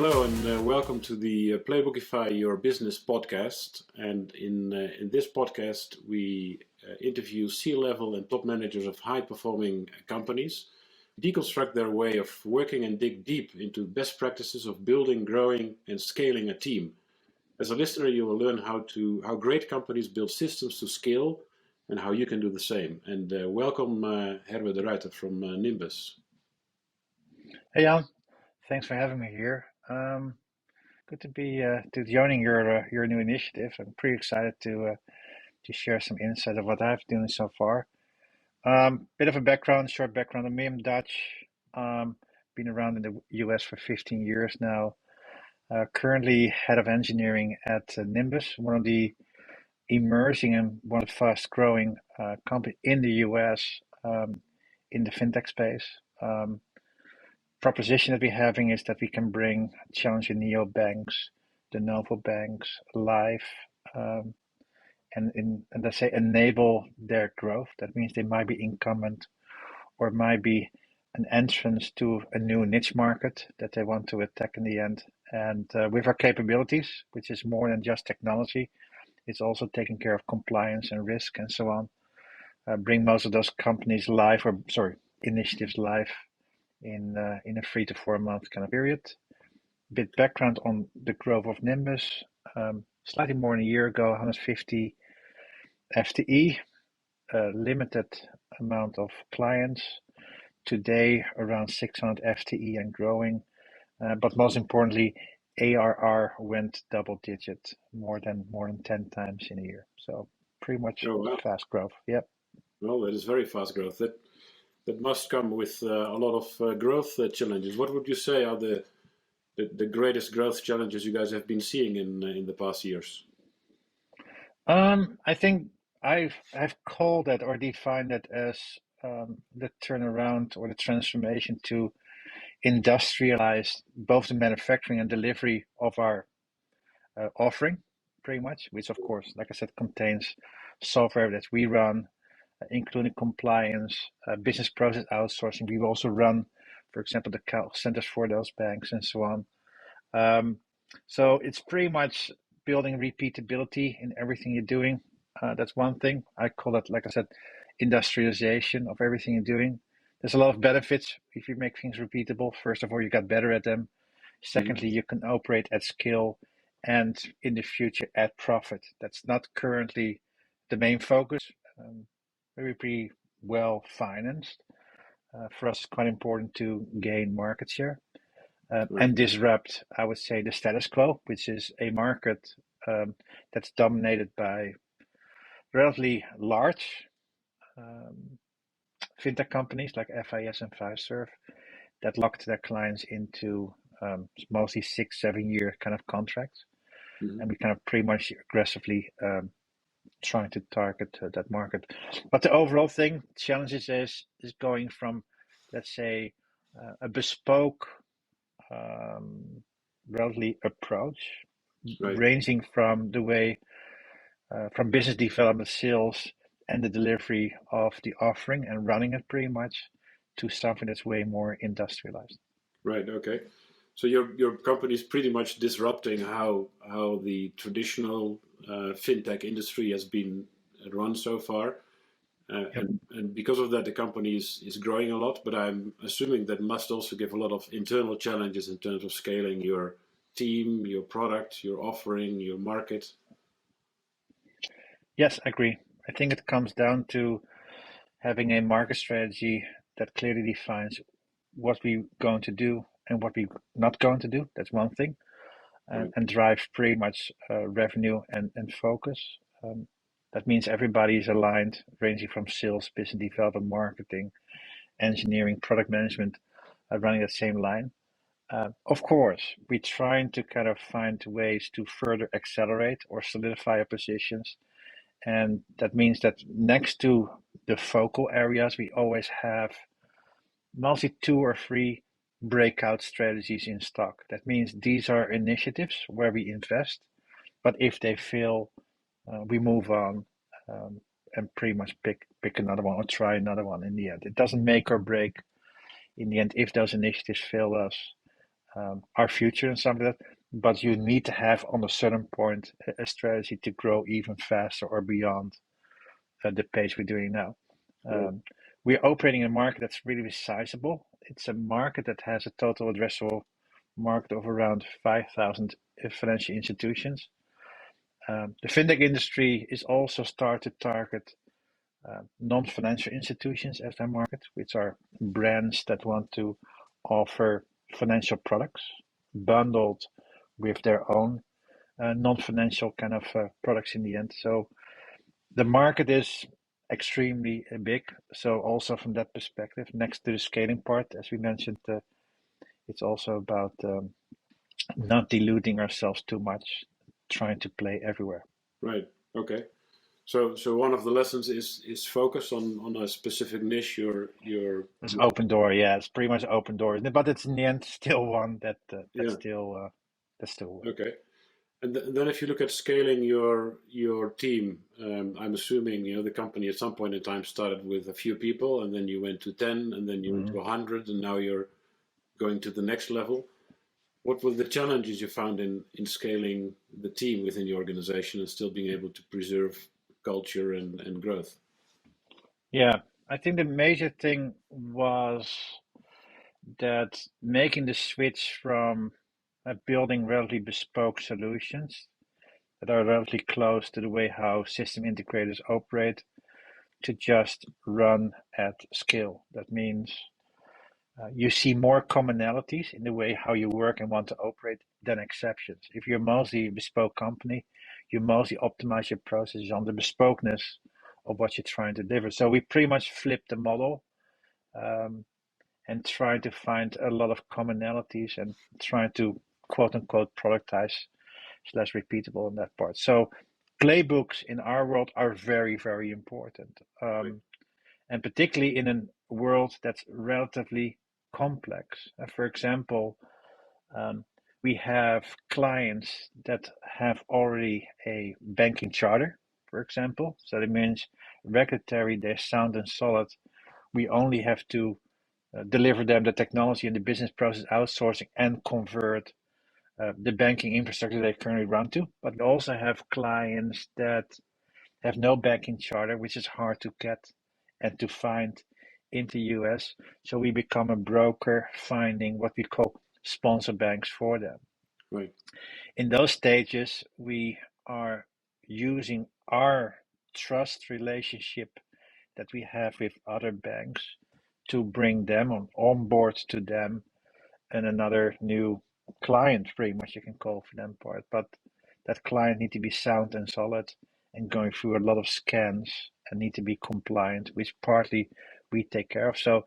Hello and welcome to the Playbookify Your Business podcast. And in this podcast, we interview C-level and top managers of high-performing companies, deconstruct their way of working and dig deep into best practices of building, growing, and scaling a team. As a listener, you will learn how great companies build systems to scale and how you can do the same. And welcome, Herbert de Ruijter from Nymbus. Hey Jan, thanks for having me here. Good to be joining your new initiative. I'm pretty excited to share some insight of what I've been doing so far. Bit of a background, short background on me. I'm Dutch. Been around in the US for 15 years now. Currently head of engineering at Nymbus, one of the emerging and one of the fast growing company in the US in the fintech space. Proposition that we're having is that we can bring challenging neobanks, de novo banks, live, and let's say enable their growth. That means they might be incumbent or might be an entrance to a new niche market that they want to attack in the end. And with our capabilities, which is more than just technology, it's also taking care of compliance and risk and so on. Bring most of those companies live, initiatives live in a 3 to 4 month kind of period. Bit background on the growth of Nymbus. Slightly more than a year ago, 150 FTE, limited amount of clients. Today, around 600 FTE and growing. But most importantly, ARR went double digit, more than 10 times in a year. So pretty much fast growth. Yep. Well, that is very fast growth. That must come with a lot of growth challenges. What would you say are the greatest growth challenges you guys have been seeing in the past years? I think I've called that or defined it as the turnaround or the transformation to industrialize both the manufacturing and delivery of our offering, pretty much, which of course, like I said, contains software that we run, including compliance, business process outsourcing. We also run, for example, the call centers for those banks and so on. So it's pretty much building repeatability in everything you're doing. That's one thing. I call it, like I said, industrialization of everything you're doing. There's a lot of benefits if you make things repeatable. First of all, you got better at them. Secondly, you can operate at scale and in the future add profit. That's not currently the main focus. Very pretty well financed. For us, it's quite important to gain market share and disrupt, I would say, the status quo, which is a market that's dominated by relatively large fintech companies like FIS and Fiserv that locked their clients into mostly 6-7 year kind of contracts. And we kind of pretty much aggressively trying to target that market. But the overall thing, challenges is going from, let's say, a bespoke, relatively approach, ranging from the way, from business development, sales, and the delivery of the offering and running it pretty much, to something that's way more industrialized. Right. Okay. So your company is pretty much disrupting how the traditional fintech industry has been run so far, and because of that, the company is growing a lot. But I'm assuming that must also give a lot of internal challenges in terms of scaling your team, your product, your offering, your market. Yes, I agree. I think it comes down to having a market strategy that clearly defines what we're going to do and what we're not going to do. That's one thing. And drive pretty much revenue and focus. That means everybody is aligned, ranging from sales, business development, marketing, engineering, product management, running that same line. Of course, we're trying to kind of find ways to further accelerate or solidify our positions. And that means that next to the focal areas, we always have mostly 2 or 3 breakout strategies in stock. That means these are initiatives where we invest, but if they fail, we move on and pretty much pick another one or try another one in the end. It doesn't make or break in the end if those initiatives fail us. our future and some of that. But you need to have on a certain point a strategy to grow even faster or beyond the pace we're doing now. We're operating in a market that's really sizable. It's a market that has a total addressable market of around 5,000 financial institutions. The fintech industry is also started to target non-financial institutions as their market, which are brands that want to offer financial products bundled with their own non-financial kind of products in the end. So the market is extremely big. So also from that perspective, next to the scaling part, as we mentioned, it's also about not diluting ourselves too much, trying to play everywhere. Right. Okay. So one of the lessons is focus on a specific niche. It's open door, yeah. It's pretty much open door, but it's in the end still one that still okay. And then if you look at scaling your team, I'm assuming the company at some point in time started with a few people, and then you went to 10, and then you went to 100, and now you're going to the next level. What were the challenges you found in scaling the team within the organization and still being able to preserve culture and growth? Yeah, I think the major thing was that making the switch from building relatively bespoke solutions that are relatively close to the way how system integrators operate to just run at scale. That means you see more commonalities in the way how you work and want to operate than exceptions. If you're mostly a bespoke company, you mostly optimize your processes on the bespokeness of what you're trying to deliver. So we pretty much flipped the model and try to find a lot of commonalities and try to quote unquote productize / repeatable in that part. So playbooks in our world are very, very important. And particularly in a world that's relatively complex. For example, we have clients that have already a banking charter, for example. So that means regulatory, they're sound and solid. We only have to deliver them the technology and the business process outsourcing and convert the banking infrastructure they currently run to. But we also have clients that have no banking charter, which is hard to get and to find in the US. So we become a broker finding what we call sponsor banks for them. Right. In those stages, we are using our trust relationship that we have with other banks to bring them on board to them and another new client, pretty much you can call for them part. But that client need to be sound and solid and going through a lot of scans and need to be compliant, which partly we take care of. So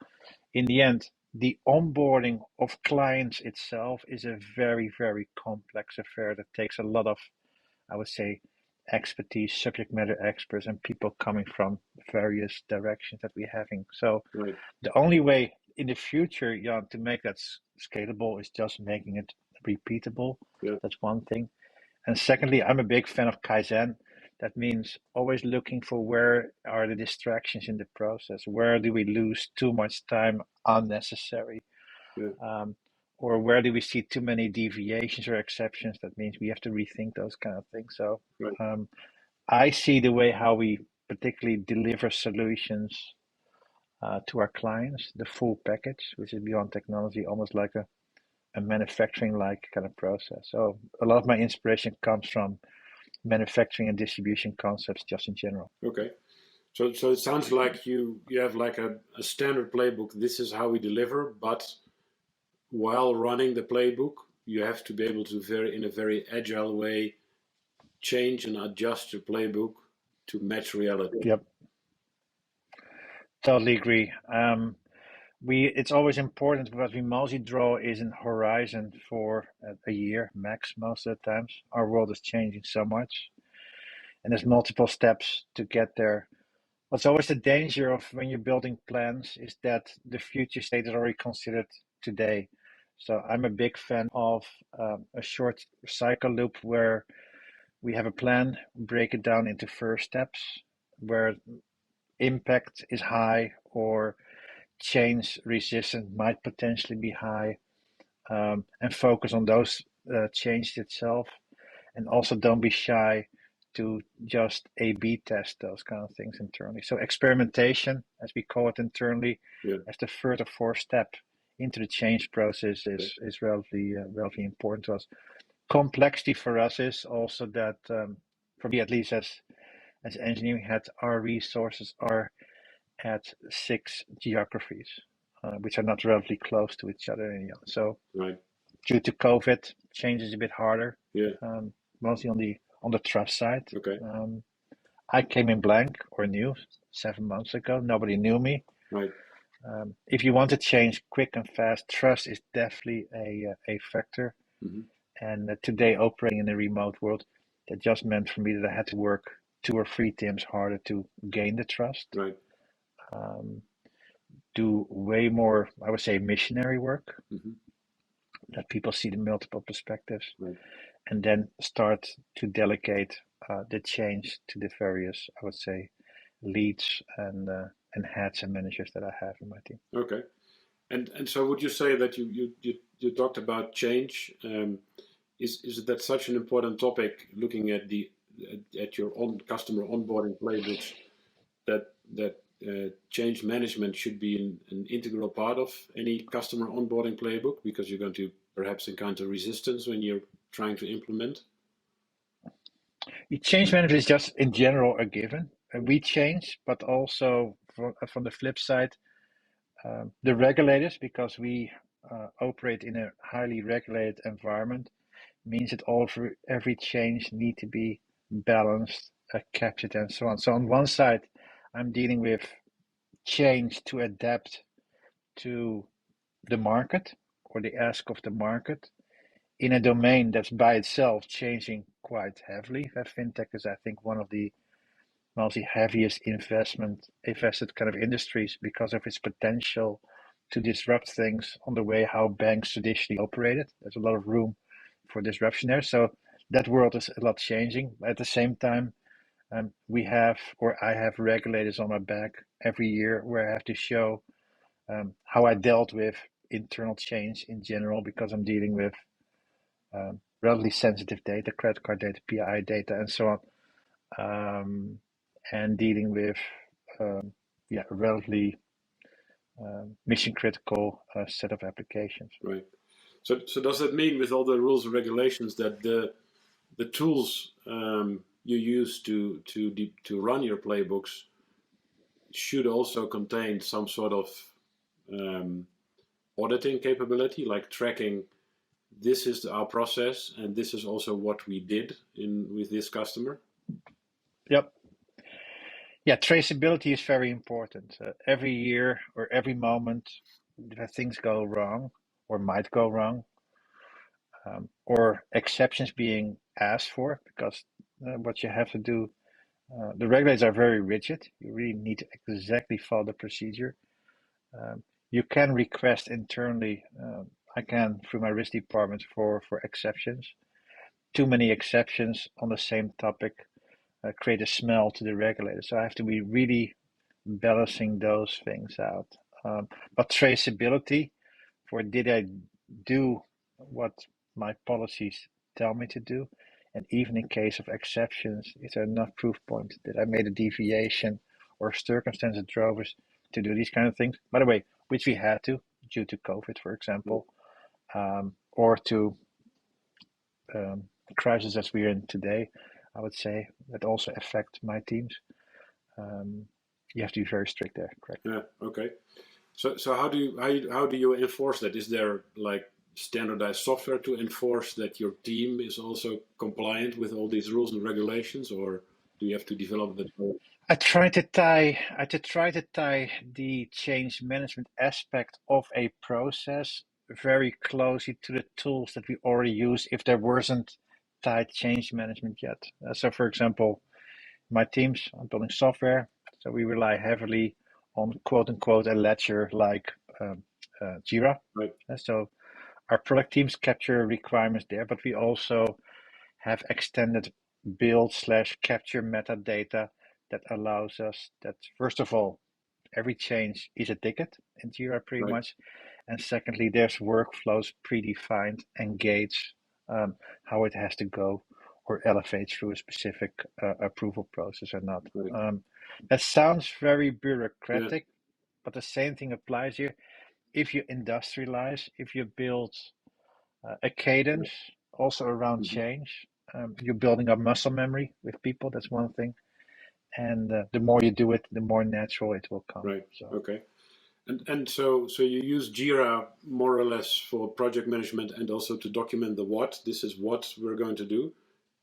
in the end, the onboarding of clients itself is a very, very complex affair that takes a lot of, I would say, expertise, subject matter experts, and people coming from various directions that we're having. So the only way in the future, Jan, to make that scalable is just making it repeatable. Yeah. That's one thing. And secondly, I'm a big fan of Kaizen. That means always looking for where are the distractions in the process? Where do we lose too much time unnecessary? Yeah. Or where do we see too many deviations or exceptions? That means we have to rethink those kind of things. So I see the way how we particularly deliver solutions to our clients, the full package, which is beyond technology, almost like a manufacturing-like kind of process. So a lot of my inspiration comes from manufacturing and distribution concepts just in general. Okay. So it sounds like you have like a standard playbook. This is how we deliver, but while running the playbook, you have to be able to in a very agile way change and adjust your playbook to match reality. Yep. Totally agree. It's always important because we mostly draw is in horizon for a year max most of the times. Our world is changing so much and there's multiple steps to get there. What's always the danger of when you're building plans is that the future state is already considered today. So I'm a big fan of a short cycle loop where we have a plan, break it down into first steps where impact is high or change resistance might potentially be high. and focus on those changes itself. And also don't be shy to just A/B test those kind of things internally. So experimentation, as we call it internally, as the third or fourth step into the change process is relatively important to us. Complexity for us is also that, for me at least as engineering head, our resources are at 6 geographies, which are not relatively close to each other. So due to COVID, change is a bit harder. Mostly on the trust side. I came in blank or new 7 months ago. Nobody knew me. If you want to change quick and fast, trust is definitely a factor. And today, operating in a remote world, that just meant for me that I had to work 2 or 3 times harder to gain the trust. Do way more, I would say, missionary work. That people see the multiple perspectives, and then start to delegate the change to the various, I would say, leads and heads and managers that I have in my team. Okay, and so would you say that you talked about change? Is that such an important topic? Looking at your own customer onboarding playbooks, that change management should be an integral part of any customer onboarding playbook, because you're going to perhaps encounter resistance when you're trying to implement? Change management is just in general a given. We change, but also from the flip side, the regulators, because we operate in a highly regulated environment, means that every change need to be balanced, captured, and so on. So on one side, I'm dealing with change to adapt to the market or the ask of the market in a domain that's by itself changing quite heavily. Fintech is, I think, one of the mostly heaviest invested kind of industries because of its potential to disrupt things on the way how banks traditionally operated. There's a lot of room for disruption there. So that world is a lot changing. At the same time, I have regulators on my back every year where I have to show how I dealt with internal change in general, because I'm dealing with relatively sensitive data, credit card data, PII data, and so on, and dealing with relatively mission critical set of applications. Right. So does that mean, with all the rules and regulations, that the tools you use to run your playbooks should also contain some sort of auditing capability, like tracking, this is our process and this is also what we did with this customer? Yep. Yeah, traceability is very important. Every year or every moment that things go wrong or might go wrong, or exceptions being asked for, because what you have to do, the regulators are very rigid. You really need to exactly follow the procedure. You can request internally, I can through my risk department for exceptions. Too many exceptions on the same topic create a smell to the regulator. So I have to be really balancing those things out. But traceability, for did I do what my policies tell me to do? And even in case of exceptions, is there enough proof point that I made a deviation or circumstances drove us to do these kind of things? By the way, which we had to due to COVID, for example, or to crisis as we're in today, I would say, that also affect my teams. You have to be very strict there, correct? Yeah. Okay. So how do you enforce that? Is there like standardized software to enforce that your team is also compliant with all these rules and regulations, or do you have to develop that? I try to tie the change management aspect of a process very closely to the tools that we already use if there wasn't tied change management yet. So for example, my teams are building software, so we rely heavily on quote unquote a ledger like Jira. Right. So our product teams capture requirements there, but we also have extended build/capture metadata that allows us that, first of all, every change is a ticket in Jira pretty much. And secondly, there's workflows predefined and gates how it has to go or elevate through a specific approval process or not. Right. That sounds very Yeah. bureaucratic, but the same thing applies here. If you industrialize, if you build a cadence also around Mm-hmm. change, you're building up muscle memory with people. That's one thing. And the more you do it, the more natural it will come. Right. So Okay. And so you use Jira more or less for project management and also to document the what. This is what we're going to do,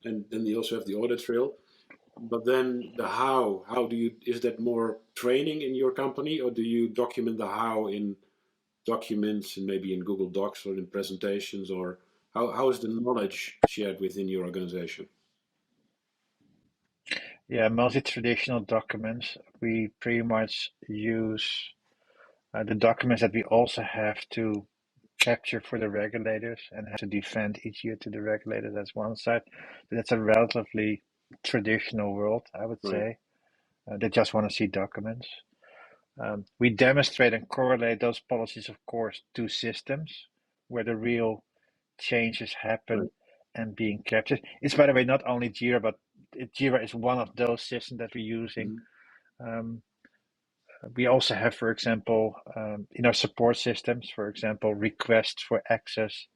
and then you also have the audit trail. But then the how. How do you? Is that more training in your company, or do you document the how in documents and maybe in Google Docs or in presentations, or how is the knowledge shared within your organization? yeah, multi-traditional documents. We pretty much use the documents that we also have to capture for the regulators and have to defend each year to the regulators. That's one side. That's a relatively traditional world, I would Right. say. They just want to see documents. We demonstrate and correlate those policies, of course, to systems where the real changes happen Right. and being captured. It's, by the way, not only Jira, but Jira is one of those systems that we're using. Mm-hmm. Um, we also have, for example, in our support systems, for example, requests for access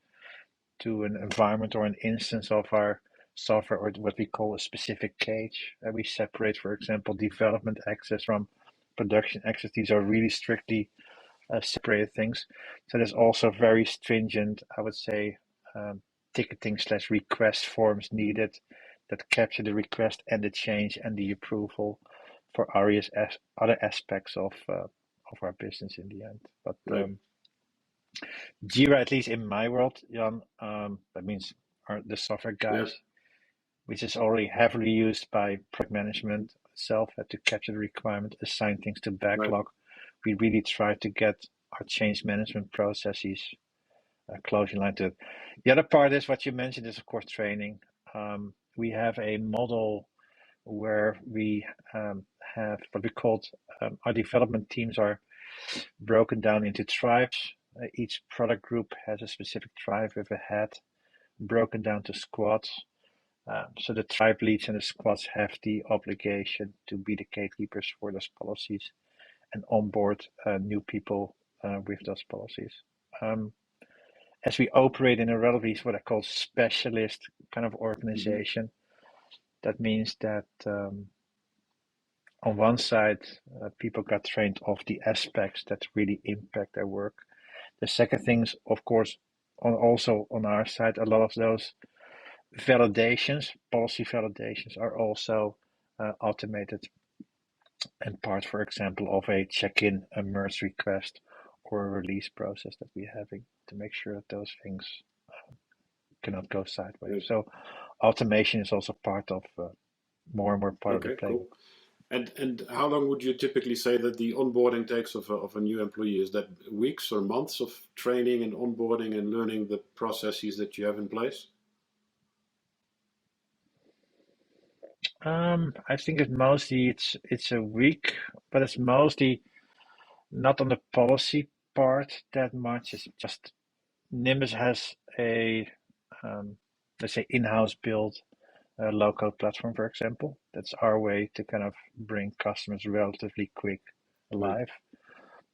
to an environment or an instance of our software, or what we call a specific cage. We separate, for example, development access from production access. These are really strictly separated things. So there's also very stringent, I would say, ticketing / request forms needed that capture the request and the change and the approval for various other aspects of our business in the end. But Right. Jira, at least in my world, Jan, that means the software Yeah. guys, which is already heavily used by product management itself to capture the requirement, assign things to Right. backlog. We really try to get our change management processes close in line to it. The other part is what you mentioned is, of course, training. We have a model where we have what we called our development teams are broken down into tribes. Each product group has a specific tribe with a head, broken down to squads. So the tribe leads and the squads have the obligation to be the gatekeepers for those policies and onboard new people with those policies. As we operate in a relatively what I call specialist kind of Mm-hmm. organization, that means that on one side, people got trained off the aspects that really impact their work. The second thing is, of course, also on our side, a lot of those validations, policy validations, are also automated and part, for example, of a check-in, a merge request, or a release process that we're having to make sure that those things cannot go sideways. Right. So automation is also part of more and more part of the Okay. Cool. playbook. And how long would you typically say that the onboarding takes of a new employee? Is that weeks or months of training and onboarding and learning the processes that you have in place? I think it's a week, but it's mostly not on the policy part that much. It's just Nimbus has a let's say in-house built low-code platform, for example. That's our way to kind of bring customers relatively quick Right. live.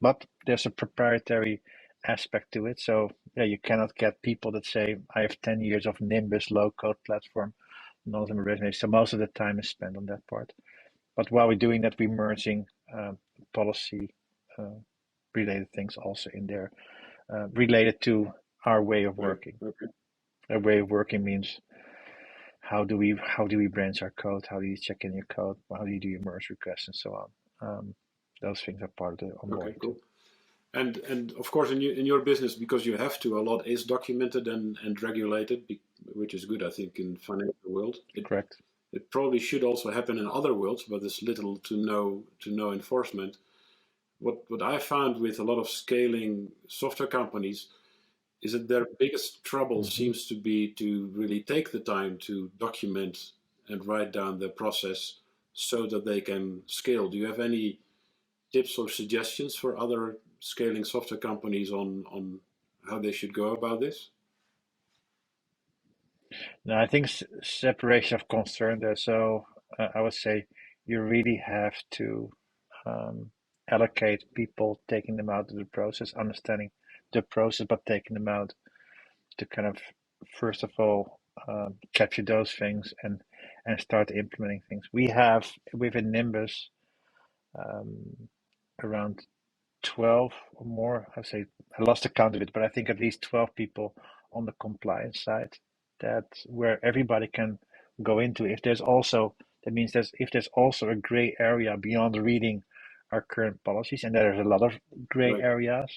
But there's a proprietary aspect to it. So yeah, you cannot get people that say, I have 10 years of Nimbus low-code platform, none of them are resume. So most of the time is spent on that part. But while we're doing that, we're merging policy uh, related things also in there, related to our way of Right. working. Okay. Our way of working means how do we branch our code? How do you check in your code? How do you do your merge requests and so on? Those things are part of the Okay. onboarding too. Cool. And of course in your business, because you have to, a lot is documented and regulated, which is good, I think, in financial world. Correct. It probably should also happen in other worlds, but there's little to no enforcement. What I found with a lot of scaling software companies is that their biggest trouble Hmm. seems to be to really take the time to document and write down their process so that they can scale. Do you have any tips or suggestions for other scaling software companies on how they should go about this? No, I think separation of concern there. So I would say you really have to allocate people, taking them out of the process, understanding the process, but taking them out to kind of first of all capture those things and start implementing things. We have within Nymbus around 12 or more. I say I lost the count of it, but I think at least 12 people on the compliance side that where everybody can go into. If there's also that means if there's also a gray area beyond reading our current policies, and there's a lot of gray Right. areas,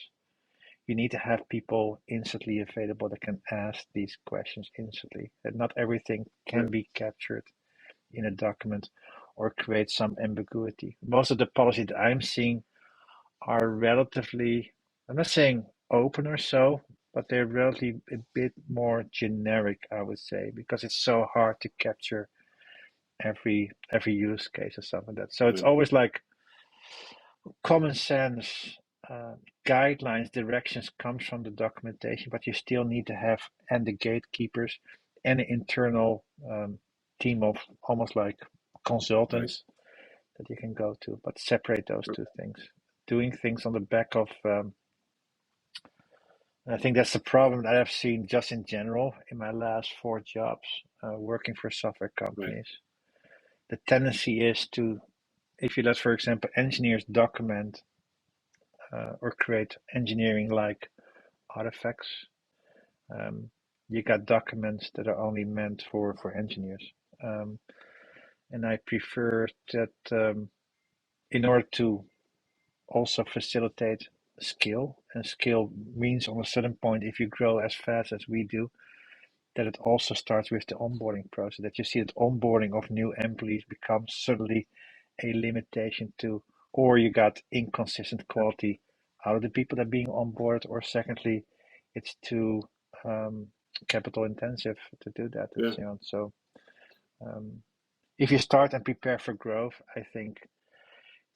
you need to have people instantly available that can ask these questions instantly. That not everything can Yeah. be captured in a document or create some ambiguity. Most of the policies that I'm seeing are relatively, I'm not saying open or so, but they're relatively a bit more generic, I would say, because it's so hard to capture every use case or something like that. So it's Right. always like common sense guidelines, directions comes from the documentation, but you still need to have and the gatekeepers and an internal team of almost like Right. consultants that you can go to, but separate those two things. Doing things on the back of, I think that's the problem that I've seen just in general in my last 4 jobs working for software Right. companies. The tendency is to, if you let, for example, engineers document or create engineering-like artifacts, you got documents that are only meant for engineers. And I prefer that in order to also facilitate skill, and skill means on a certain point, if you grow as fast as we do, that it also starts with the onboarding process, that you see that onboarding of new employees becomes suddenly a limitation to, or you got inconsistent quality out of the people that are being onboarded, or secondly, it's too um, capital intensive to do that. Yeah. So um, if you start and prepare for growth, I think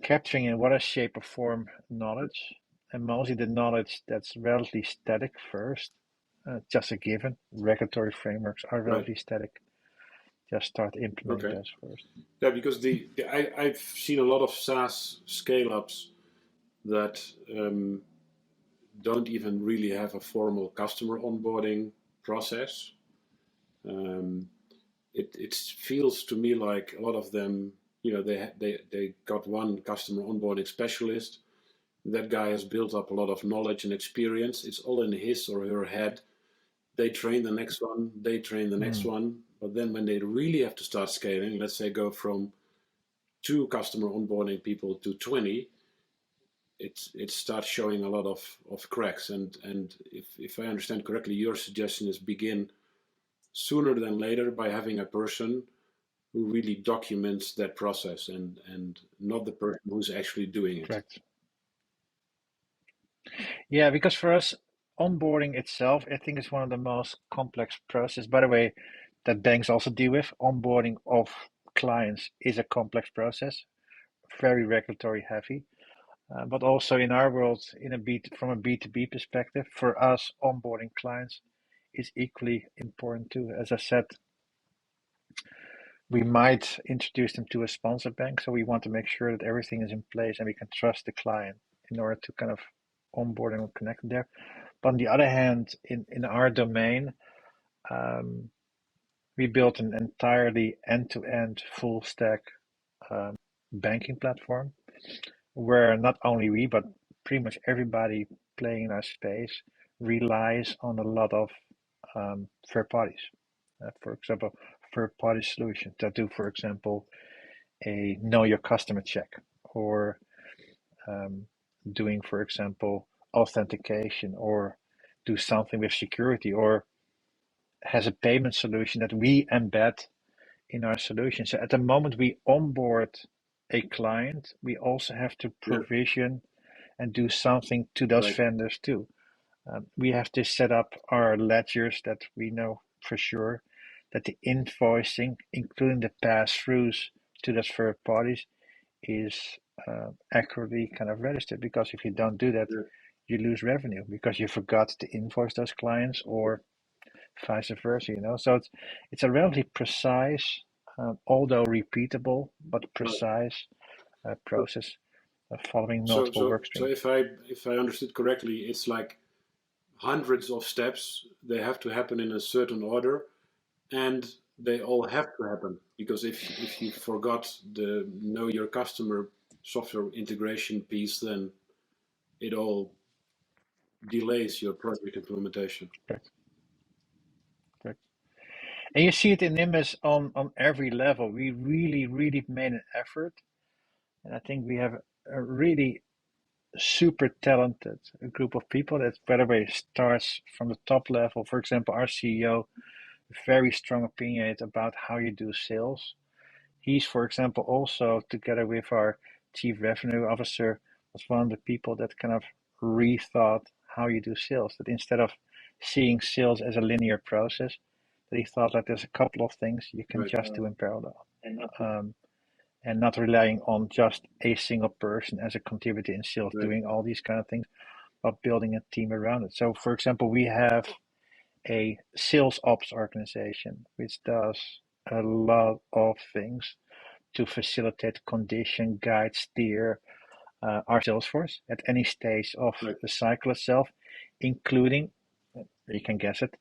capturing in whatever shape or form knowledge, and mostly the knowledge that's relatively static first, just a given. Regulatory frameworks are Right. relatively static. Just start implementing Okay. those first. Yeah, because I've seen a lot of SaaS scale ups that don't even really have a formal customer onboarding process. Um, it feels to me like a lot of them, they got one customer onboarding specialist. That guy has built up a lot of knowledge and experience. It's all in his or her head. They train the next one. They train the next Mm, one. But then when they really have to start scaling, let's say go from 2 customer onboarding people to 20, it starts showing a lot of cracks. And if I understand correctly, your suggestion is begin sooner than later by having a person who really documents that process and not the person who's actually doing it. correct. Yeah, because for us, onboarding itself, I think is one of the most complex process. By the way, that banks also deal with. Onboarding of clients is a complex process, very regulatory heavy. But also in our world, from a B2B perspective, for us, onboarding clients is equally important too. As I said, we might introduce them to a sponsor bank, so we want to make sure that everything is in place and we can trust the client in order to kind of onboard and connect them there. But on the other hand, in our domain, um, we built an entirely end-to-end full stack um, banking platform where not only we, but pretty much everybody playing in our space relies on a lot of third parties. For example, third party solutions that do, for example, a know your customer check or um, doing, for example, authentication or do something with security or has a payment solution that we embed in our solution. So at the moment we onboard a client, we also have to Yeah, provision and do something to those right. vendors too. We have to set up our ledgers that we know for sure that the invoicing, including the pass-throughs to those third parties, is accurately kind of registered. Because if you don't do that, you lose revenue because you forgot to invoice those clients, or vice versa. So it's a relatively precise, although repeatable, but precise process following multiple work So streams. if I understood correctly, it's like hundreds of steps. They have to happen in a certain order, and they all have to happen, because if you forgot the know your customer software integration piece, then it all delays your project implementation. Correct. Correct. And you see it in Nymbus on every level. We really, really made an effort. And I think we have a really super talented group of people that, by the way, starts from the top level. For example, our CEO, very strong opinion about how you do sales. He's, for example, also together with our chief revenue officer, was one of the people that kind of rethought how you do sales. That instead of seeing sales as a linear process, that he thought that there's a couple of things you can just do in parallel, and not relying on just a single person as a contributor in sales doing all these kind of things, but building a team around it. So, for example, we have a sales ops organization which does a lot of things to facilitate, condition, guide, steer our sales force at any stage of the cycle itself, including, you can guess it,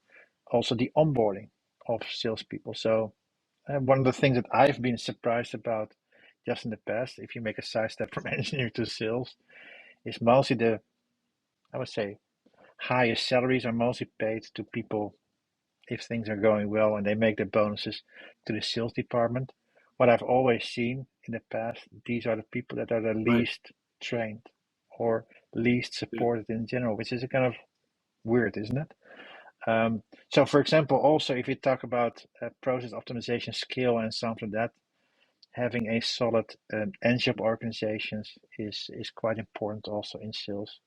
also the onboarding of salespeople. So one of the things that I've been surprised about just in the past, if you make a side step from engineering to sales, is mostly I would say, highest salaries are mostly paid to people if things are going well and they make their bonuses to the sales department. What I've always seen in the past, these are the people that are the least trained or least supported in general, which is a kind of weird, isn't it? So, for example, also if you talk about process optimization, skill, and something like that, having a solid NGOP organizations is quite important also in sales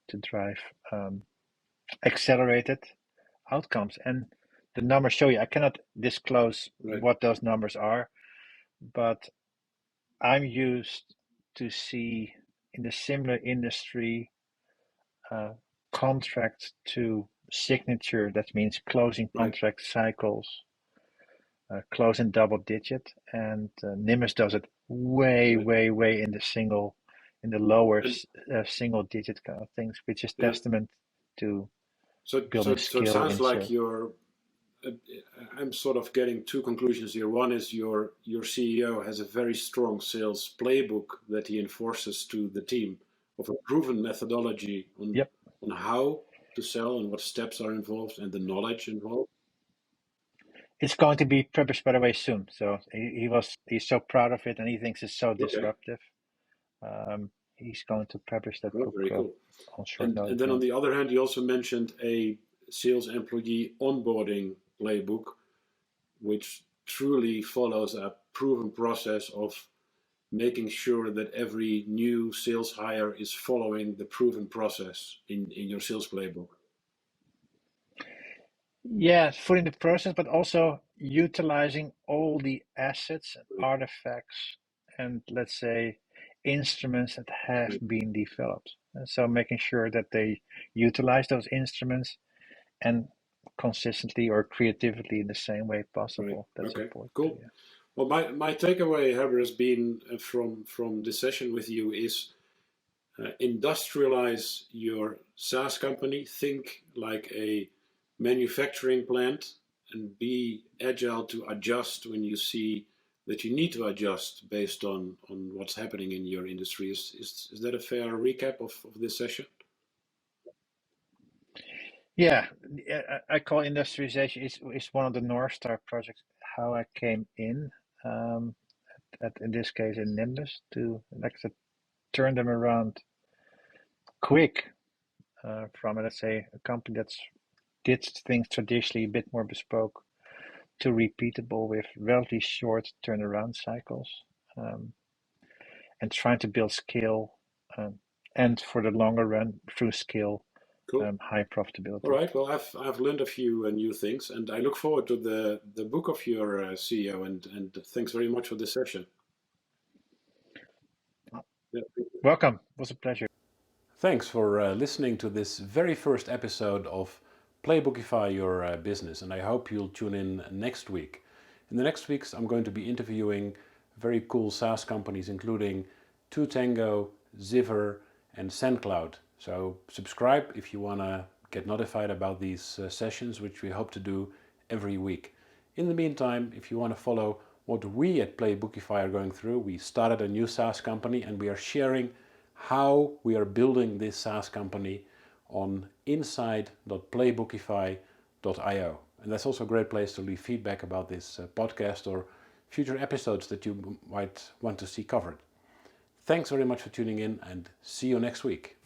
to drive accelerated outcomes. And the numbers show you. I cannot disclose what those numbers are, but I'm used to see in the similar industry contract to signature. That means closing contract cycles, close in double digit, and Nymbus does it way in the lower single digit kind of things, which is testament to building skill. So it sounds in like sales. I'm sort of getting two conclusions here. One is your CEO has a very strong sales playbook that he enforces to the team, of a proven methodology on how to sell and what steps are involved and the knowledge involved. It's going to be published, by the way, soon. So he's so proud of it, and he thinks it's so disruptive. He's going to publish that book. Very cool. On short notice. And then on the other hand, you also mentioned a sales employee onboarding playbook, which truly follows a proven process of making sure that every new sales hire is following the proven process in your sales playbook. Yeah, following the process, but also utilizing all the assets and artifacts and, let's say, instruments that have been developed. And so making sure that they utilize those instruments and consistently or creatively in the same way possible. That's important. Cool. Yeah. Well, my takeaway, Herbert, has been from this session with you is industrialize your SaaS company. Think like a manufacturing plant and be agile to adjust when you see that you need to adjust based on what's happening in your industry. Is that a fair recap of this session? Yeah, I call industrialization is one of the North Star projects. How I came in this case in Nymbus to turn them around quick from, let's say, a company that's did things traditionally a bit more bespoke to repeatable with relatively short turnaround cycles, and trying to build scale, and for the longer run through scale. Cool. High profitability. All right. Well, I've learned a few new things, and I look forward to the book of your CEO. And thanks very much for this session. Yeah. Welcome. It was a pleasure. Thanks for listening to this very first episode of Playbookify Your Business, and I hope you'll tune in next week. In the next weeks, I'm going to be interviewing very cool SaaS companies, including Tango, Ziver, and SendCloud. So subscribe if you want to get notified about these sessions, which we hope to do every week. In the meantime, if you want to follow what we at Playbookify are going through, we started a new SaaS company and we are sharing how we are building this SaaS company on inside.playbookify.io. And that's also a great place to leave feedback about this podcast or future episodes that you might want to see covered. Thanks very much for tuning in and see you next week.